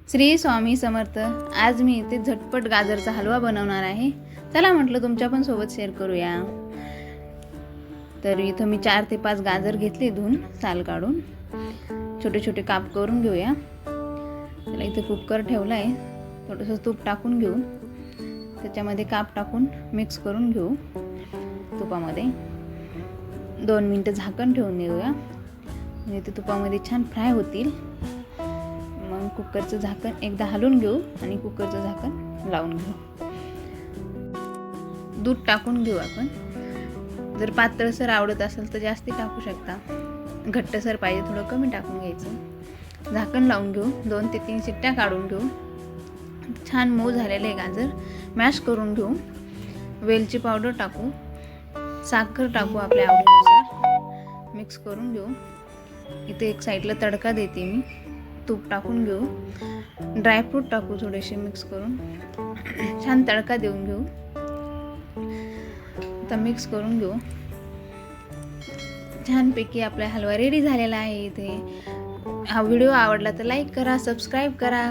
श्री स्वामी समर्थ। आज मी इथे झटपट गाजरचा हलवा बनवणार आहे। चला म्हटलं तुमच्या पण सोबत शेअर करूया। तर इथं मी 4 ते 5 गाजर घेतले, धुवून साल काढून छोटे छोटे काप करून घेऊया। चला इथे कुकर ठेवला आहे, थोडंसं तूप टाकून घेऊ, त्याच्यामध्ये काप टाकून मिक्स करून घेऊ। तुपामध्ये 2 मिनिटं झाकण ठेवून देऊया, म्हणजे ते तुपामध्ये छान फ्राय होतील। मग कुकरचं झाकण एकदा हलवून घेऊ आणि कुकरचं झाकण लावून घेऊ। दूध टाकून घेऊ आपण। जर पातळसर आवडत असेल तर जास्ती टाकू शकता, घट्टसर पाहिजे थोडं कमी टाकून घ्यायचं। झाकण लावून घेऊ, 2 ते 3 शिट्ट्या काढून घेऊ। छान मऊ झालेले गाजर मॅश करून घेऊ। वेलची पावडर टाकू, साखर टाकू आपल्या आवडीनुसार, मिक्स करून घेऊ। इथे एक साईडला तडका देते मी, तूप टाकून घेऊ, ड्रायफ्रूट टाकू थोडेसे, मिक्स करून छान तडका देऊन घेऊ। आता मिक्स करून घेऊ। छानपैकी आपला हलवा रेडी झालेला आहे। इथे हा व्हिडिओ आवडला तर लाईक करा, सबस्क्राईब करा।